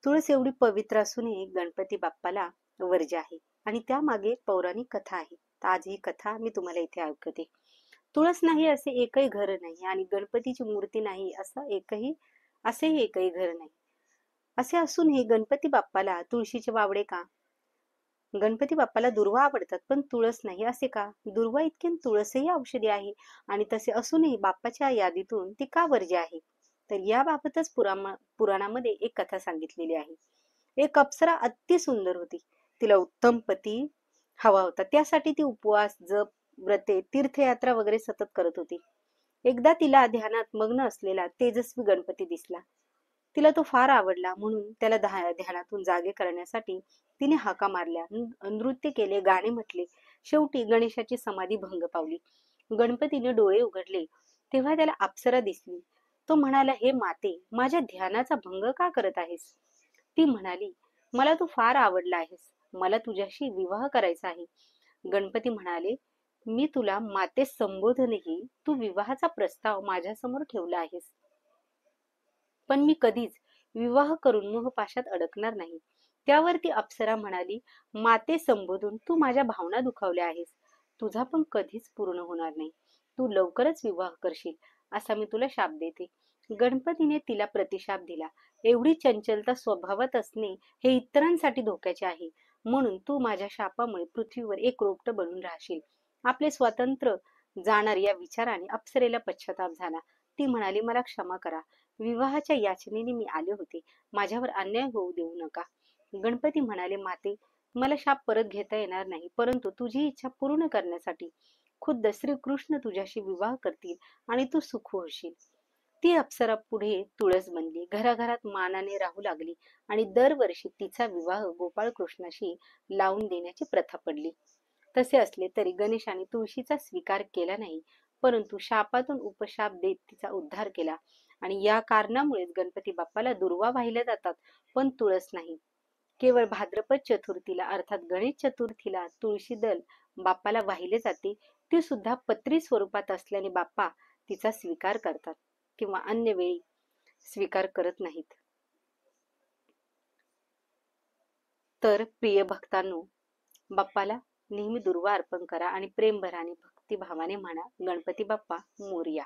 तुळस एवढी पवित्र असूनही गणपती बाप्पाला वर्ज्य आहे आणि त्यामागे एक पौराणिक कथा आहे. तर आज ही कथा मी तुम्हाला इथे ऐकवते. तुळस नाही असे एकही घर नाही आणि गणपतीची मूर्ती नाही असेही एकही घर नाही. असे असूनही गणपती बाप्पाला तुळशीचे वावडे का? गणपती बाप्पाला दुर्वा आवडतात पण तुळस नाही असे का? दुर्वा इतकी तुळसही औषधी आहे आणि तसे असूनही बाप्पाच्या यादीतून ती का वर्ज्य आहे? तर याबाबतच पुराणामध्ये एक कथा सांगितलेली आहे. एक अप्सरा अति सुंदर होती. तिला उत्तम पती हवा होता. त्यासाठी ती उपवास, जप, व्रते, तीर्थयात्रा वगैरे सतत करत होती. एकदा तिला ध्यानात मग्न असलेला तेजस्वी गणपती दिसला. तिला तो फार आवडला म्हणून त्याला ध्यानातून जागे करण्यासाठी तिने हाका मारल्या, नृत्य केले, गाणे म्हटले. शेवटी गणेशाची समाधी भंग पावली. गणपतीने डोळे उघडले तेव्हा त्याला अप्सरा दिसली. तो म्हणाला, हे माते, माझ्या ध्यानाचा भंग का करत आहेस? ती म्हणाली, मला तू फार आवडला आहेस. मला तुझ्याशी विवाह करायचा आहे. गणपती म्हणाले, मी तुला माते संबोधनही तू विवाहाचा प्रस्ताव माझ्यासमोर ठेवला आहेस. पण मी कधीच विवाह करून मोहपाशात अडकणार नाही. त्यावर ती अप्सरा म्हणाली, माते संबोधून तू माझ्या भावना दुखावल्या आहेस. तुझा पण कधीच पूर्ण होणार नाही. तू लवकरच विवाह करशील असा मी तुला शाप देते. गणपतीने तिला प्रतिशाप दिला. एवढी चंचलता स्वभावात असणे हे इतरांसाठी धोक्याचे आहे. म्हणून तू माझ्या शापामुळे पृथ्वीवर एक रोपट बनून राहशील. आपले स्वातंत्र्य जाणार या विचाराने अप्सरेला पश्चाताप झाला. ती म्हणाली, मला क्षमा करा. विवाहाच्या याचनेने मी आले होते. माझ्यावर अन्याय होऊ देऊ नका. गणपती म्हणाले, माते, मला शाप परत घेता येणार नाही, परंतु तुझी इच्छा पूर्ण करण्यासाठी खुद्द श्रीकृष्ण तुझ्याशी विवाह करतील आणि तू सुख होशील. ती अप्सरा पुढे तुळस बनली. घराघरात मानाने राहू लागली आणि दरवर्षी तिचा विवाह गोपाळ कृष्णाशी लावून देण्याची प्रथा पडली. तसे असले तरी गणेशाने तुळशीचा स्वीकार केला नाही, परंतु शापातून उपशाप देत तिचा उद्धार केला. आणि या कारणामुळेच गणपती बाप्पाला दुर्वा वाहिल्या जातात, पण तुळस नाही. केवळ भाद्रपद चतुर्थीला अर्थात गणेश चतुर्थीला तुळशी दल बाप्पाला वाहिले जाते. ती सुद्धा पत्री स्वरूपात असल्याने बाप्पा तिचा स्वीकार करतात किंवा अन्य वेळी स्वीकार करत नाहीत. तर प्रिय भक्तांनो, बाप्पाला नेहमी दुर्वा अर्पण करा आणि प्रेमभराने भक्तिभावाने म्हणा, गणपती बाप्पा मोरया.